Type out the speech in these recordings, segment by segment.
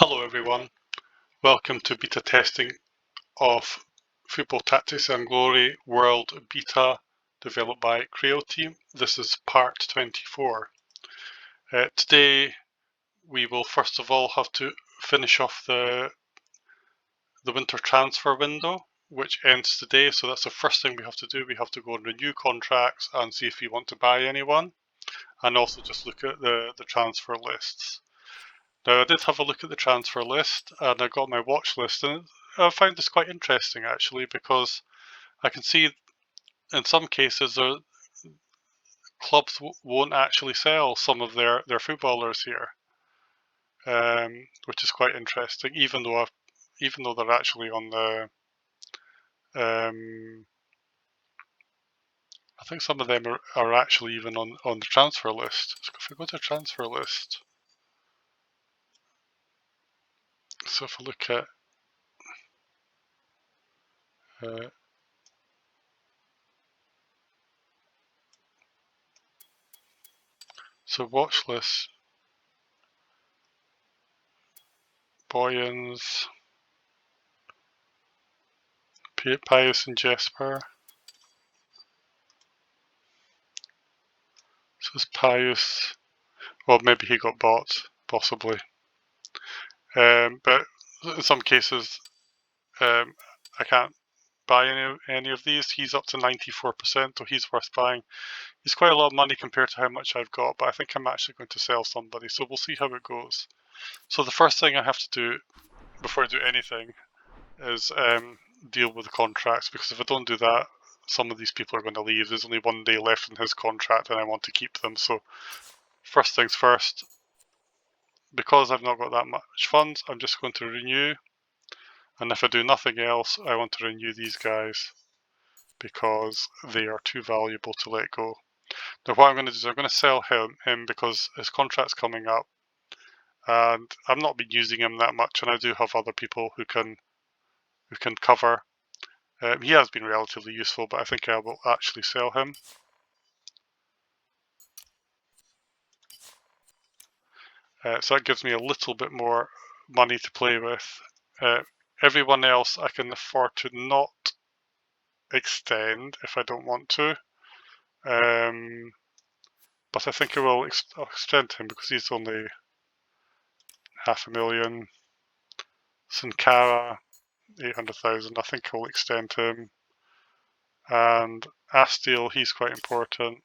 Hello everyone, welcome to beta testing of Football Tactics and Glory World Beta developed by Creoteam. This is part 24. Today we will first of all have to finish off the winter transfer window, which ends today, so that's the first thing we have to do. We have to go and renew contracts and see if we want to buy anyone, and also just look at the transfer lists. Now, I did have a look at the transfer list and I got my watch list, and I found this quite interesting actually, because I can see in some cases clubs won't actually sell some of their footballers here, which is quite interesting. Even though they're actually on the, I think some of them are actually even on the transfer list. So if we go to transfer list, so if I look at so watch list, Boyens, Pius and Jesper. So it's Pius. Well, maybe he got bought, possibly. But in some cases, I can't buy any of these. He's up to 94%, so he's worth buying. He's quite a lot of money compared to how much I've got, but I think I'm actually going to sell somebody, so we'll see how it goes. So the first thing I have to do before I do anything is deal with the contracts, because if I don't do that, some of these people are going to leave. There's only 1 day left in his contract and I want to keep them. So first things first, because I've not got that much funds, I'm just going to renew. And if I do nothing else, I want to renew these guys because they are too valuable to let go. Now what I'm going to do is I'm going to sell him because his contract's coming up and I've not been using him that much, and I do have other people who can cover. He has been relatively useful, but I think I will actually sell him. So that gives me a little bit more money to play with. Everyone else I can afford to not extend if I don't want to. But I think I will extend him because he's only 500,000. Sankara, 800,000. I think I'll extend him. And Astiel, he's quite important.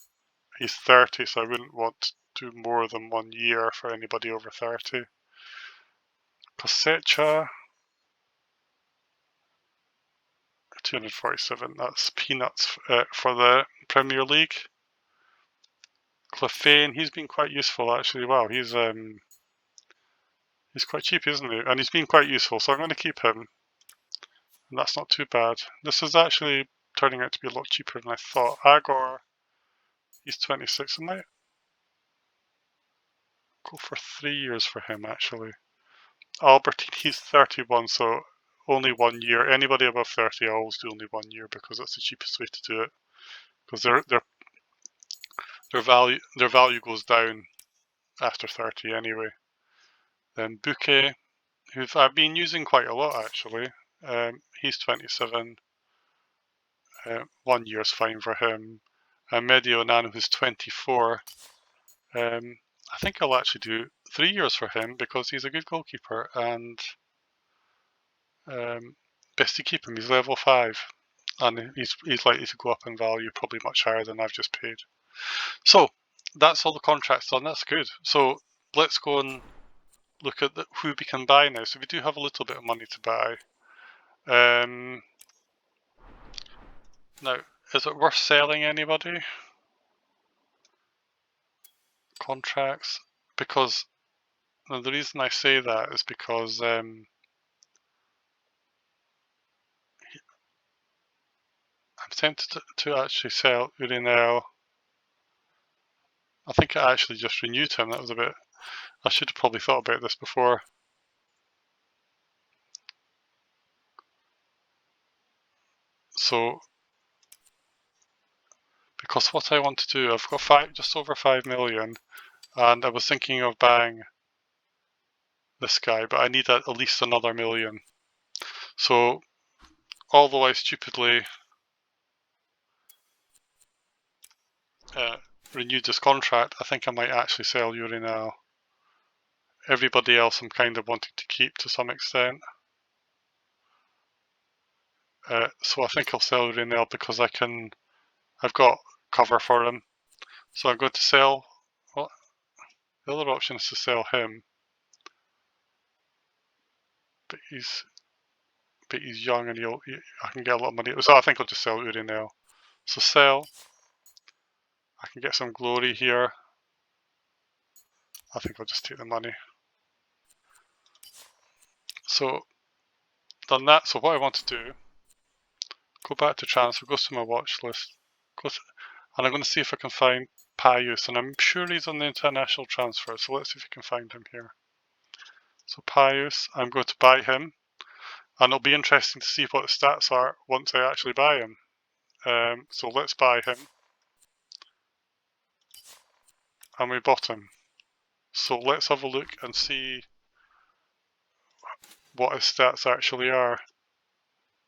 He's 30, so I wouldn't want to do more than 1 year for anybody over 30. Kosecha, 247. That's peanuts for the Premier League. Clefane, he's been quite useful actually. Wow, he's quite cheap, isn't he? And he's been quite useful, so I'm going to keep him. And that's not too bad. This is actually turning out to be a lot cheaper than I thought. Agor, he's 26. I might go for 3 years for him actually. Albertine, he's 31, so only 1 year. Anybody above 30, I always do only 1 year because that's the cheapest way to do it. Because their value goes down after 30 anyway. Then Bouquet, who I've been using quite a lot actually. He's 27. 1 year's fine for him. Medio Nano, who's 24. I think I'll actually do 3 years for him because he's a good goalkeeper, and best to keep him. He's level 5, and he's likely to go up in value, probably much higher than I've just paid. So that's all the contracts done. That's good. So let's go and look at who we can buy now. So we do have a little bit of money to buy. Now, is it worth selling anybody? Contracts? Because the reason I say that is because I'm tempted to actually sell Urinel. I think I actually just renewed him. That was a bit... I should have probably thought about this before. So, because what I want to do, I've got just over 5 million, and I was thinking of buying this guy, but I need at least another million. So, although I stupidly renewed this contract, I think I might actually sell Yuri now. Everybody else I'm kind of wanting to keep to some extent. So I think I'll sell Yuri now because I've got cover for him. So I'm going to sell, well, the other option is to sell him. But he's young and I can get a lot of money. So I think I'll just sell Uri now. So sell. I can get some glory here. I think I'll just take the money. So done that. So what I want to do, go back to transfer, goes to my watch list, and I'm going to see if I can find Pius, and I'm sure he's on the international transfer. So let's see if we can find him here. So Pius, I'm going to buy him, and it'll be interesting to see what the stats are once I actually buy him. So let's buy him, and we bought him. So let's have a look and see what his stats actually are.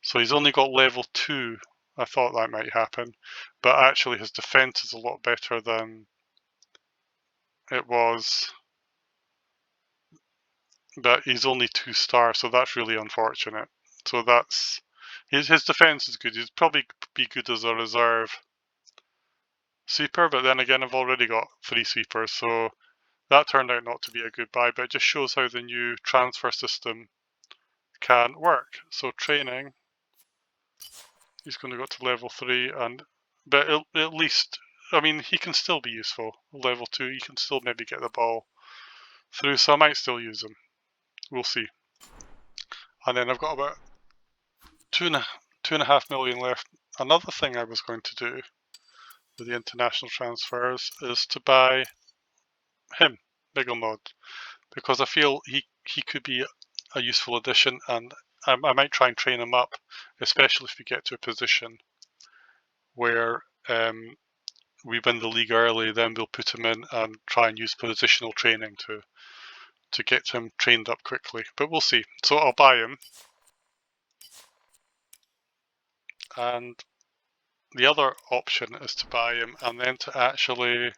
So he's only got level 2. I thought that might happen, but actually his defense is a lot better than it was. But he's only 2 stars, so that's really unfortunate. So that's his defense is good. He'd probably be good as a reserve sweeper, but then again I've already got 3 sweepers, so that turned out not to be a good buy. But it just shows how the new transfer system can work. So training, he's going to go to level 3, but at least, I mean, he can still be useful. Level 2, he can still maybe get the ball through, so I might still use him. We'll see. And then I've got about 2.5 million left. Another thing I was going to do with the international transfers is to buy him, Bigelmod, because I feel he could be a useful addition, and I might try and train him up, especially if we get to a position where we win the league early. Then we'll put him in and try and use positional training to get him trained up quickly. But we'll see. So I'll buy him, and the other option is to buy him and then to actually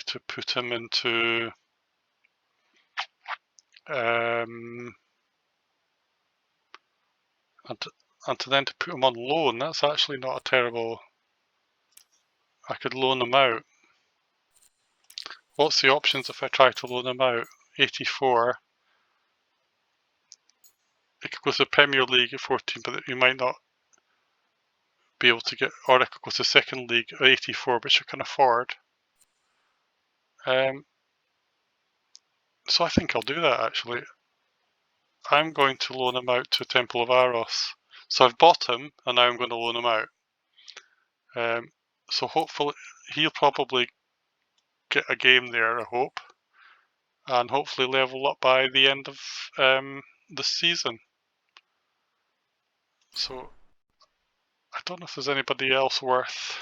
to put him into and to then to put him on loan. That's actually not a terrible. I could loan him out. What's the options if I try to loan him out? 84. It could go to the Premier League at 14, but you might not be able to get, or it could go to second league at 84, which I can afford. So I think I'll do that actually. I'm going to loan him out to Temple of Aros. So I've bought him, and now I'm going to loan him out. So hopefully he'll probably get a game there, I hope, and hopefully level up by the end of the season. So I don't know if there's anybody else worth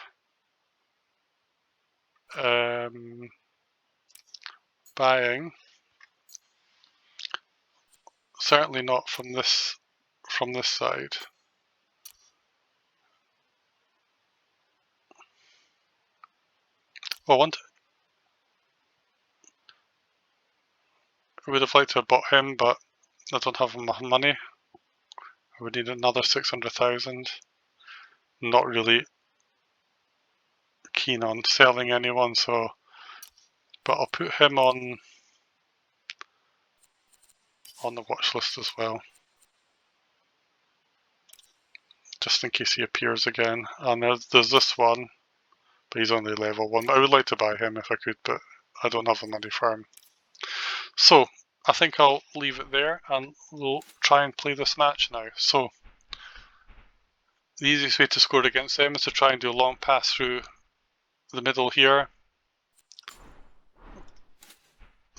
buying. Certainly not from this side. Well, I would have liked to have bought him, but I don't have enough money. I would need another 600,000. Not really keen on selling anyone, so but I'll put him on the watch list as well, just in case he appears again. And there's this one, but he's only level 1. I would like to buy him if I could, but I don't have the money for him. So I think I'll leave it there, and we'll try and play this match now. So the easiest way to score against them is to try and do a long pass through the middle here.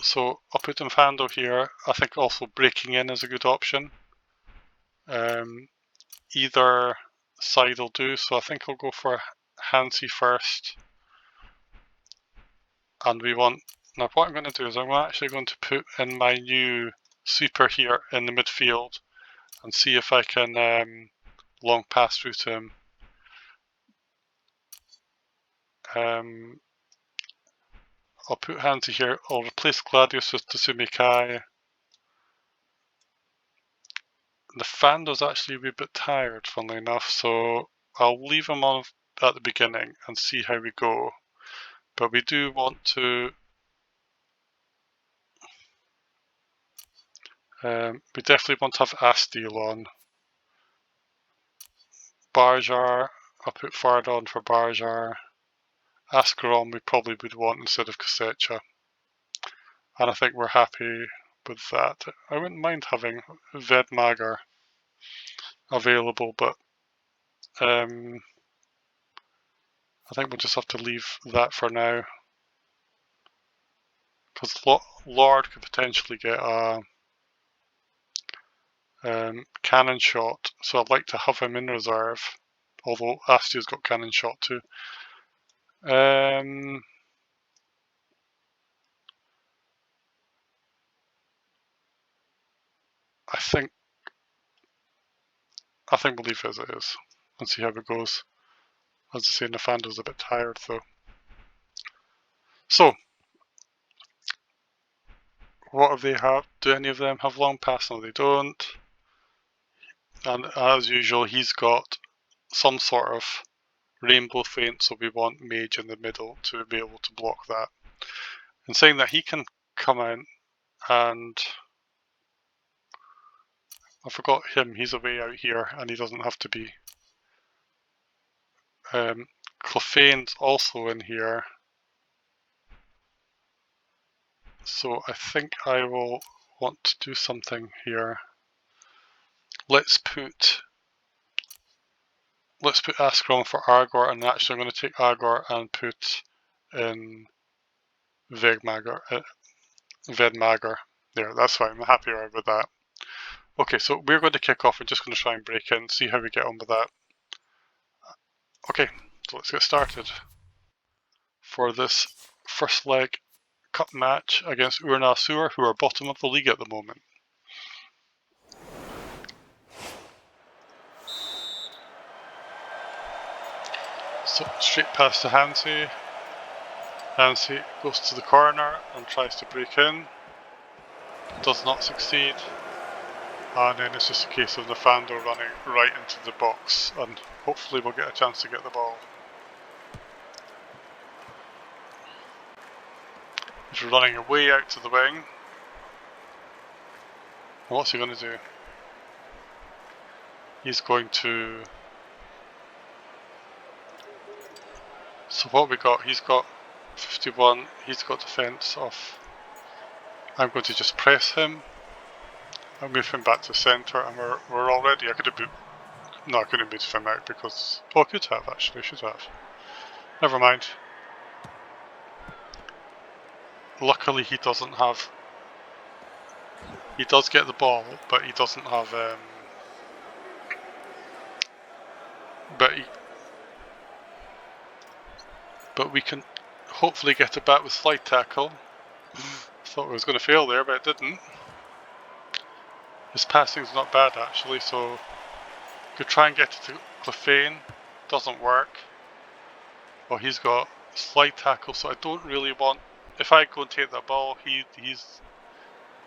So I'll put Infando here. I think also breaking in is a good option. Either side will do, so I think I'll go for Hansi first. And we want, now what I'm going to do is I'm actually going to put in my new sweeper here in the midfield and see if I can long pass through to him. I'll put Hansi here. I'll replace Gladius with Tsumi Kai. The Fando's actually a wee bit tired, funnily enough, so I'll leave him on at the beginning and see how we go. But we do want to... we definitely want to have Astil on. Barjar, I'll put Fard on for Barjar. Ascaron we probably would want instead of Kasecha. And I think we're happy with that. I wouldn't mind having Vedmager available, but I think we'll just have to leave that for now. Because Lord could potentially get a cannon shot, so I'd like to have him in reserve. Although Astil's got cannon shot too. I think we'll leave it as it is and see how it goes. As I say, Nafando's a bit tired though. So, what do they have? Do any of them have long pass? No, they don't. And as usual, he's got some sort of rainbow feint, so we want Mage in the middle to be able to block that. And saying that, he can come in and... I forgot him, he's away out here and he doesn't have to be. Clophane's also in here. So I think I will want to do something here. Let's put Ascaron for Argor, and actually I'm going to take Argor and put in Vedmager. There, that's fine, I'm happier with that. Okay, so we're going to kick off. We're just going to try and break in, see how we get on with that. Okay, so let's get started. For this first leg cup match against Urna Sur, who are bottom of the league at the moment. So straight pass to Hansi. Hansi goes to the corner and tries to break in. Does not succeed. And then it's just a case of Nafando running right into the box, and hopefully we'll get a chance to get the ball. He's running away out to the wing. What's he going to do? He's going to... So what we got, he's got 51, he's got defence off. I'm going to just press him. I'll move him back to centre, and we're already... I could have no, I couldn't move him out because... Oh, I could have actually, I should have. Never mind. Luckily he doesn't have... He does get the ball, but he doesn't have... But we can hopefully get it back with slide tackle. Thought I was going to fail there, but it didn't. His passing's not bad actually, so could try and get it to Clophane. Doesn't work. Well, he's got slide tackle, so I don't really want... If I go and take that ball, he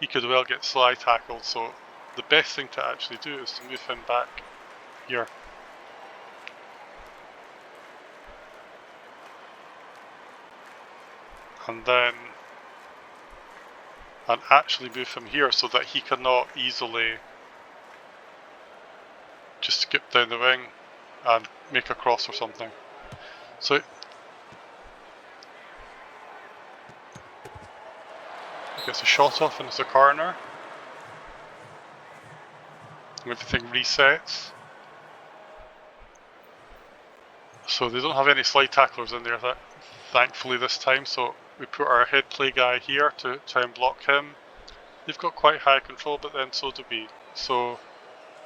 could well get slide tackled, so the best thing to actually do is to move him back here. And then actually move him here so that he cannot easily just skip down the wing and make a cross or something. So he gets a shot off and it's a corner. Everything resets. So they don't have any slide tacklers in there, thankfully this time, so we put our head play guy here to try and block him. They've got quite high control, but then so do we. So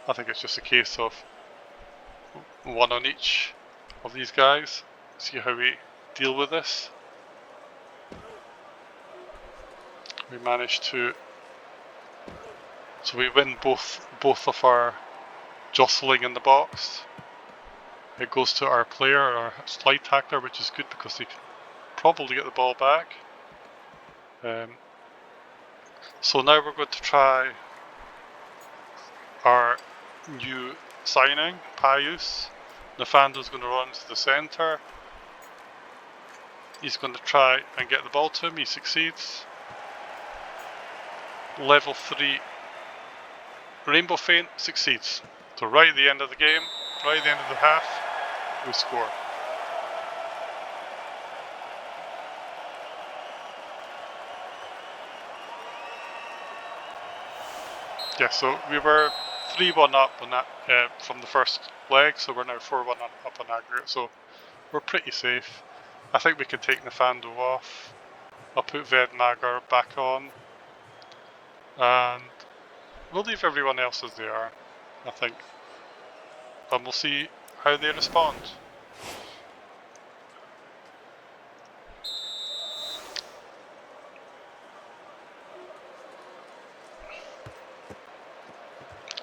I think it's just a case of one on each of these guys. See how we deal with this. We managed to, so we win both of our jostling in the box. It goes to our player, our slide tackler, which is good because he can probably get the ball back. So now we're going to try our new signing, Pius. Nafando's going to run to the centre. He's going to try and get the ball to him. He succeeds. Level 3 Rainbow Feint succeeds. So right at the end of the game, right at the end of the half, we score. Yeah, so we were 3-1 up on that from the first leg, so we're now 4-1 up on aggregate, so we're pretty safe. I think we can take Nafando off. I'll put Vedmager back on, and we'll leave everyone else as they are, I think, and we'll see how they respond.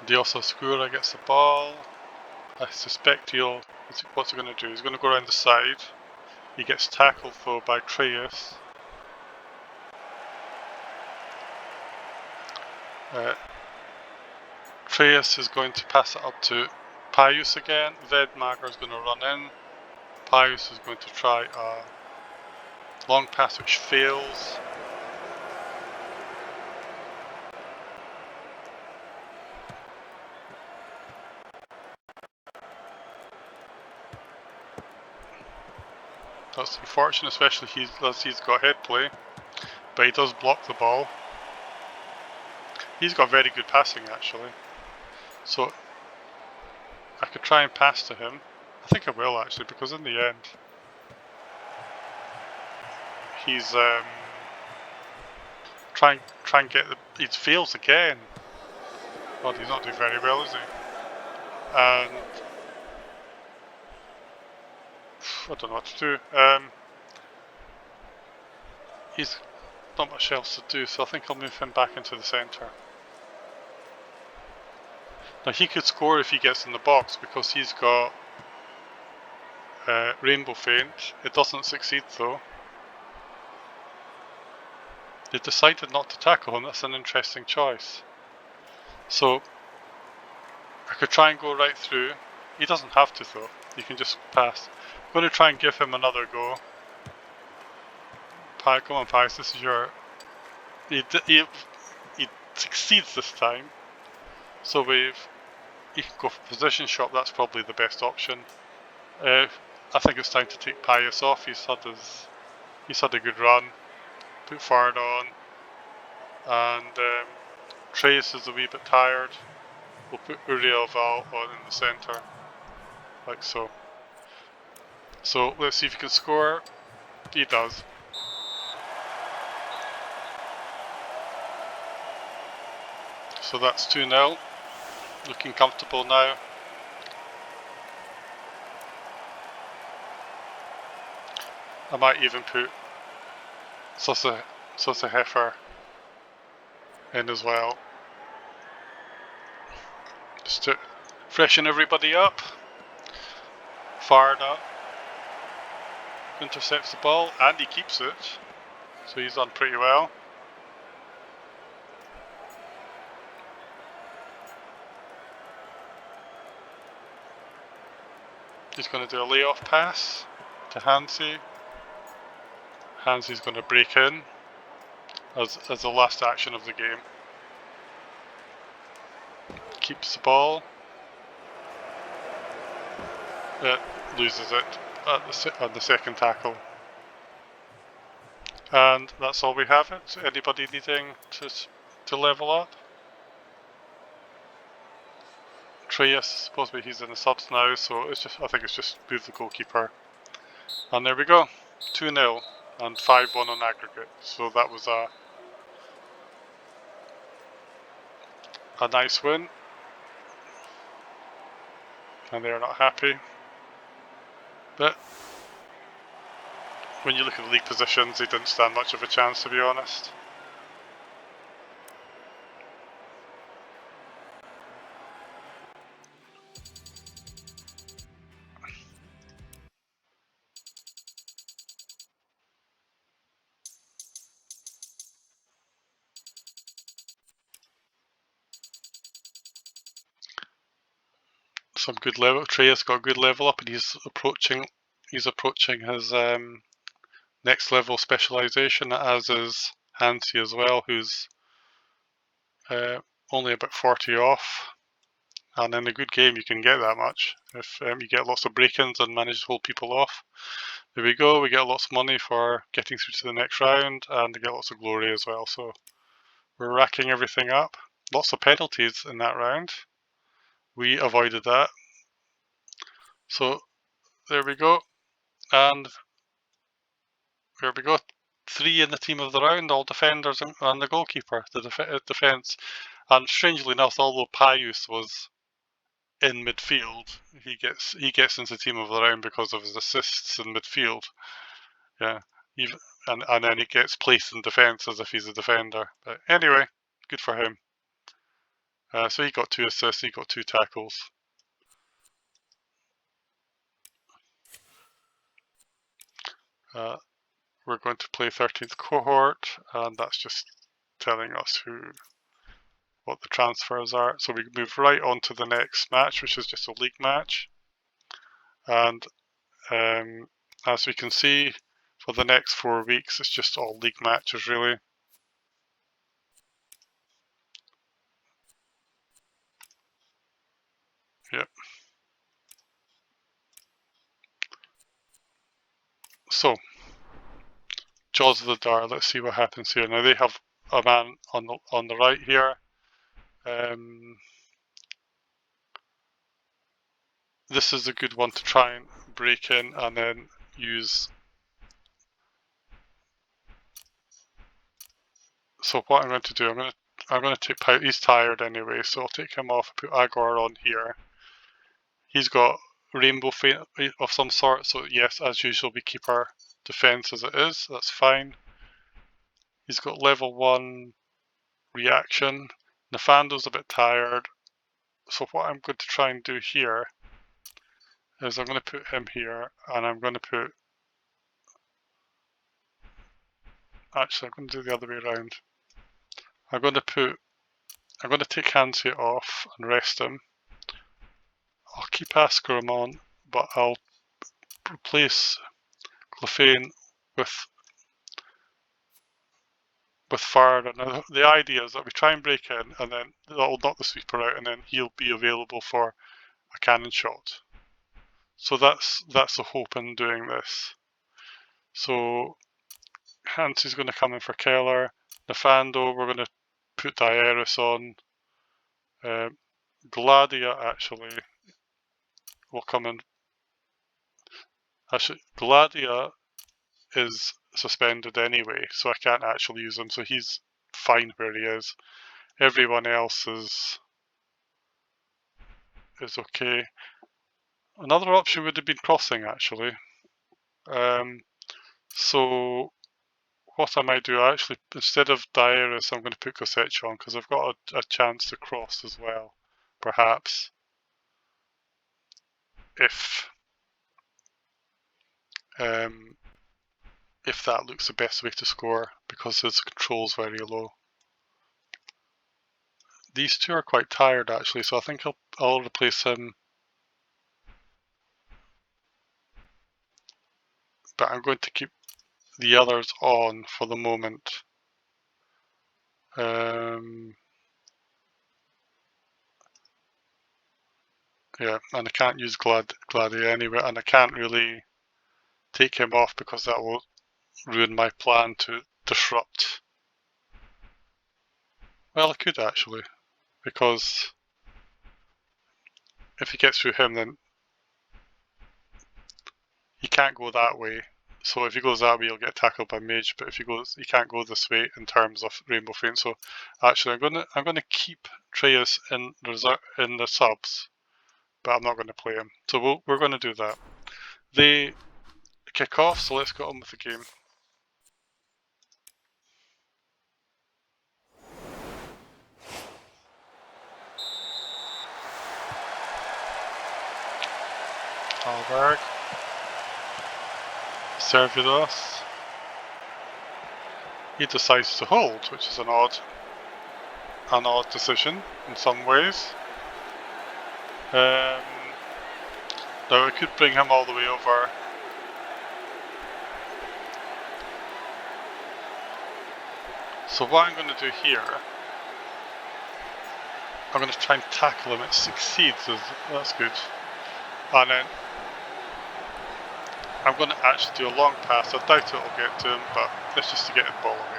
Diososcura gets the ball. I suspect what's he going to do? He's going to go around the side. He gets tackled though by Treyas. Treyas is going to pass it up to Pius again. Vedmager is going to run in. Pius is going to try a long pass which fails. That's unfortunate, especially as he's got head play, but he does block the ball. He's got very good passing actually, so I could try and pass to him. I think I will actually, because in the end he's try and get the. He fails again. God, he's not doing very well, is he? And I don't know what to do. He's not much else to do, so I think I'll move him back into the centre. Now he could score if he gets in the box because he's got Rainbow Feint. It doesn't succeed though. They decided not to tackle him. That's an interesting choice. So I could try and go right through. He doesn't have to though. You can just pass. I'm going to try and give him another go. Come on, Pius. This is your. He succeeds this time. So he can go for position shot. That's probably the best option. I think it's time to take Pius off. He's had a good run. Put Fard on, and Trace is a wee bit tired. We'll put Uriel Val on in the centre, like so. So let's see if he can score. He does. So that's 2-0. Looking comfortable now. I might even put Sosa Heifer in as well, just to freshen everybody up. Fired up, intercepts the ball, and he keeps it, so he's done pretty well. He's going to do a layoff pass to Hansi. Hansi's going to break in as the last action of the game. Keeps the ball. Loses it at the second tackle. And that's all we have it. Anybody needing to level up? Treyas, supposedly he's in the subs now, so I think it's just move the goalkeeper. And there we go. 2-0 and 5-1 on aggregate. So that was a nice win. And they're not happy. But when you look at the league positions, they didn't stand much of a chance, to be honest. some good level. Treya's got a good level up, and he's approaching his next level specialization, as is Hansi as well, who's only about 40 off. And in a good game, you can get that much if you get lots of break-ins and manage to hold people off. There we go. We get lots of money for getting through to the next round, and we get lots of glory as well. So we're racking everything up. Lots of penalties in that round. We avoided that. So there we go. And there we go. 3 in the team of the round, all defenders and the goalkeeper, the defence. And strangely enough, although Pius was in midfield, he gets into team of the round because of his assists in midfield. Yeah, and then he gets placed in defence as if he's a defender. But anyway, good for him. So he got 2 assists, he got 2 tackles. We're going to play 13th cohort, and that's just telling us what the transfers are. So we move right on to the next match, which is just a league match. And as we can see, for the next 4 weeks, it's just all league matches, really. Yep. So, Jaws of the Dart, let's see what happens here. Now they have a man on the right here. This is a good one to try and break in and then use. So what I'm going to do, I'm going to take. He's tired anyway, so I'll take him off. Put Agor on here. He's got Rainbow Feint of some sort, so yes, as usual, we keep our defense as it is. That's fine. He's got level 1 reaction. Nafando's a bit tired, so what I'm going to try and do here is I'm going to put him here, and I'm going to put. Actually, I'm going to do the other way around. I'm going to take Hansi off and rest him. I'll keep Askarim on, but I'll replace Clefane with Farad. Now, the idea is that we try and break in, and then that'll knock the sweeper out, and then he'll be available for a cannon shot. So that's the hope in doing this. So Hansi's going to come in for Keller. Nafando, we're going to put Diaris on. Gladia actually will come in. Actually, Gladia is suspended anyway, so I can't actually use him, so he's fine where he is. Everyone else is okay. Another option would have been crossing, actually. So what I might do, actually, instead of Diaris, I'm going to put Gosechi on, because I've got a chance to cross as well, perhaps. If that looks the best way to score, because his control's very low. These two are quite tired, actually, so I think I'll replace him. But I'm going to keep the others on for the moment. Yeah, and I can't use Gladia anyway, and I can't really take him off because that will ruin my plan to disrupt. Well, I could actually, because if he gets through him, then he can't go that way. So if he goes that way, he'll get tackled by Mage. But if he can't go this way in terms of Rainbow Feint. So actually, I'm gonna keep Treyas in the subs, but I'm not going to play him. So we're going to do that. They kick off, so let's get on with the game. Alberg. Servidos. He decides to hold, which is an odd decision in some ways. Now I could bring him all the way over. So what I'm going to do here, I'm going to try and tackle him. It succeeds, that's good. And then I'm going to actually do a long pass. I doubt it'll get to him, but it's just to get the ball away.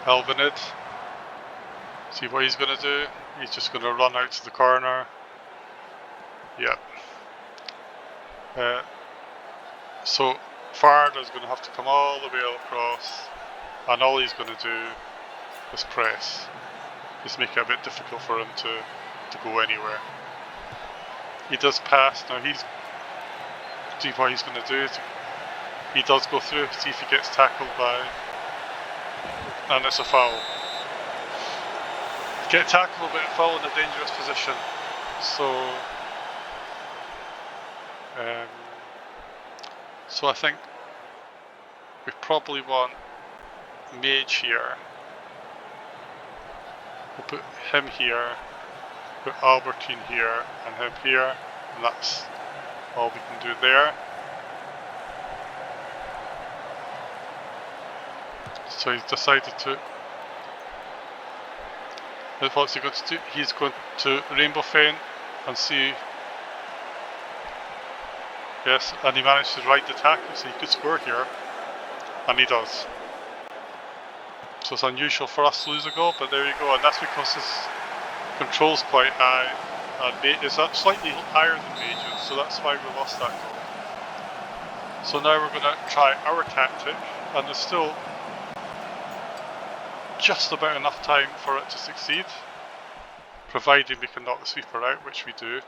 Elvinid. See what he's going to do. He's just going to run out to the corner. Yep. So Farder's going to have to come all the way across, and all he's going to do is press. Just make it a bit difficult for him to go anywhere. He does pass. Now see what he's going to do. He does go through, see if he gets tackled by, and it's a foul. Get tackled but fall in a dangerous position. So I think we probably want Mage here. We'll put him here, put Albertine here, and him here, and that's all we can do there. So he's decided to. What's he going to do? He's going to Rainbow Feint and see. Yes, and he managed to ride the tackle, so he could score here, and he does. So it's unusual for us to lose a goal, but there you go, and that's because his control's quite high, and it's slightly higher than Mage's, so that's why we lost that goal. So now we're going to try our tactic, and there's still just about enough time for it to succeed, providing we can knock the sweeper out, which we do.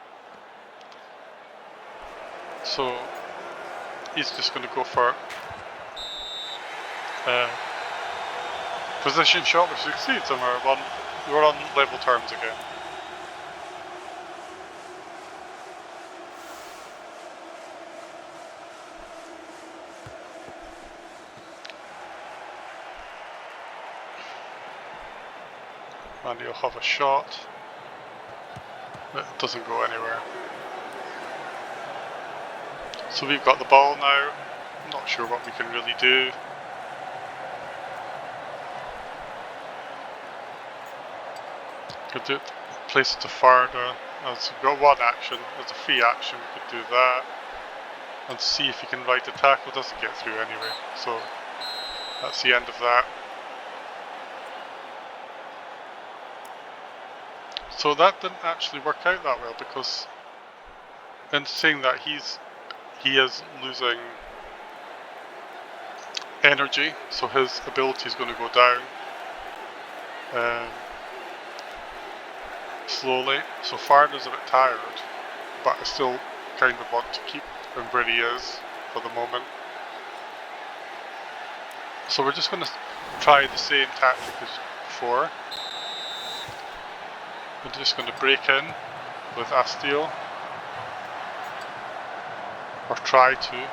So he's just going to go for position shot, which succeeds, and we're on level terms again. And he'll have a shot, but it doesn't go anywhere. So we've got the ball now. I'm not sure what we can really do. Could do place it to Farder. As we've got one action, as a free action, we could do that and see if he can ride the tackle. Doesn't get through anyway, so that's the end of that. So that didn't actually work out that well, because in saying that he is losing energy, so his ability is going to go down slowly. So Farder's a bit tired, but I still kind of want to keep him where he is for the moment. So we're just going to try the same tactic as before. We're just going to break in with Astiel, or try to.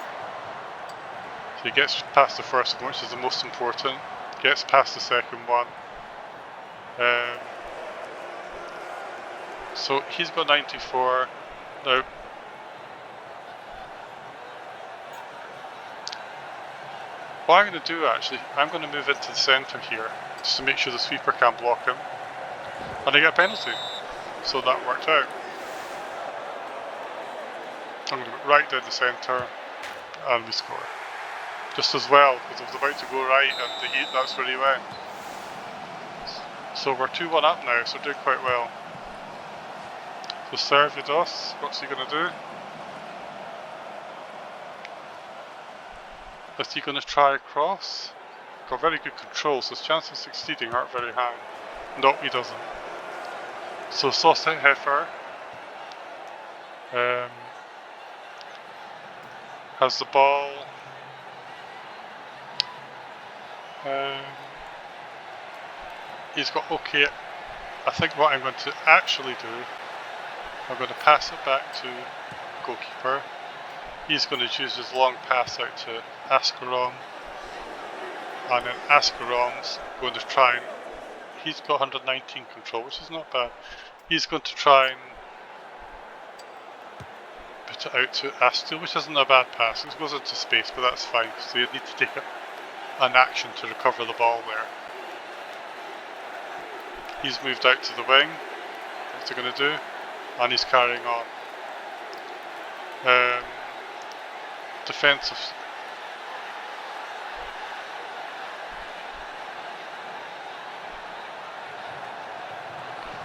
So he gets past the first one, which is the most important, gets past the second one. So he's got 94. Now, what I'm going to do actually, I'm going to move into the centre here, just to make sure the sweeper can't block him. And I get a penalty. So that worked out. I'm going to go right down the centre, and we score. Just as well, because I was about to go right, and that's where he went. So we're 2-1 up now, so we're doing quite well. So Servidos, what's he going to do? Is he going to try a cross? Got very good control, so his chances of succeeding aren't very high. Nope, he doesn't. So Sausage Heifer has the ball. He's got okay. I think what I'm going to actually do, I'm going to pass it back to goalkeeper. He's going to use his long pass out to Ascaron, and then Ascaron's going to try and. He's got 119 control, which is not bad. he's going to try and put it out to Astil, which isn't a bad pass. It goes into space, but that's fine, so you need to take an action to recover the ball there. He's moved out to the wing. What's he going to do? And he's carrying on. Defensive.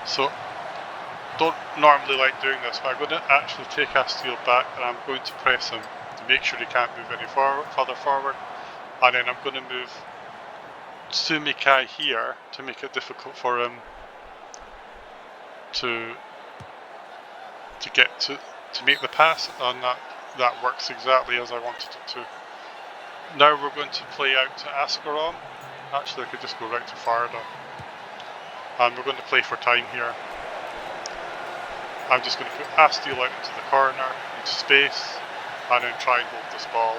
So, don't normally like doing this, but I'm going to actually take Astil back and I'm going to press him to make sure he can't move any further forward. And then I'm going to move Sumikai here to make it difficult for him to get to make the pass, and that works exactly as I wanted it to. Now we're going to play out to Ascaron. Actually, I could just go right to Farda. And we're going to play for time here. I'm just going to put Astil out into the corner, into space, and then try and hold this ball.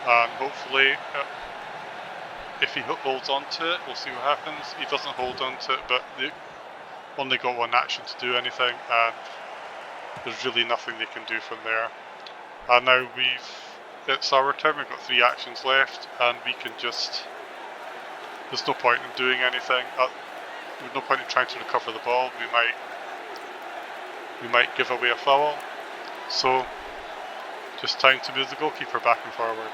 And hopefully, if he holds on to it, we'll see what happens. He doesn't hold on to it, but they only got one action to do anything, and there's really nothing they can do from there. And now it's our turn, we've got 3 actions left, and we can just, there's no point in doing anything. There's no point in trying to recover the ball. We might give away a foul. So, just time to move the goalkeeper back and forward.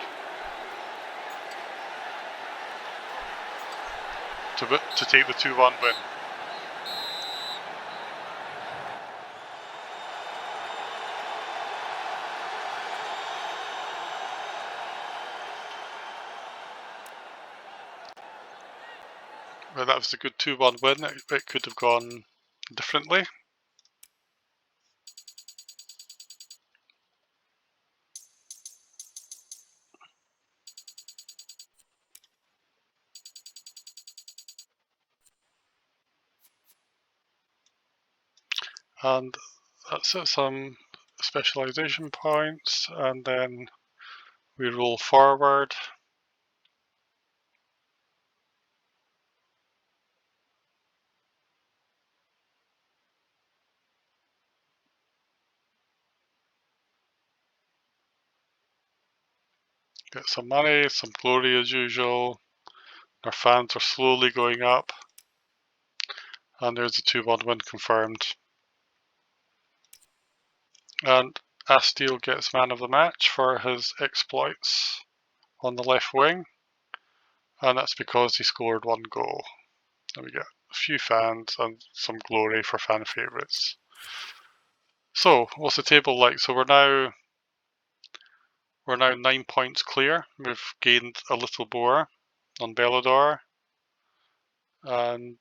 To take the 2-1 win. Well, that was a good 2-1 win. It could have gone differently. And that's it, some specialization points, and then we roll forward. Get some money, some glory as usual. Our fans are slowly going up. And there's a 2-1 win confirmed. And Astil gets man of the match for his exploits on the left wing. And that's because he scored 1 goal. And we get a few fans and some glory for fan favourites. So, what's the table like? So we're now 9 points clear. We've gained a little more on Bellador. And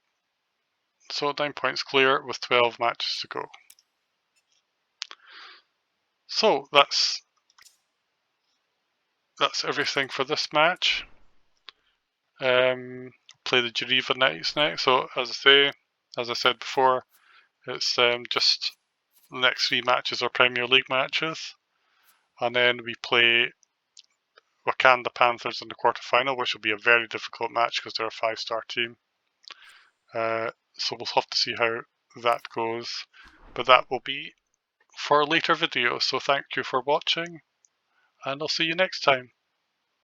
so 9 points clear with 12 matches to go. So that's everything for this match. Play the Geneva next. So as I said before, it's just the next 3 matches are Premier League matches, and then we play Wakanda Panthers in the quarterfinal, which will be a very difficult match because they're a 5-star team. So we'll have to see how that goes, but that will be for a later video. So thank you for watching, and I'll see you next time.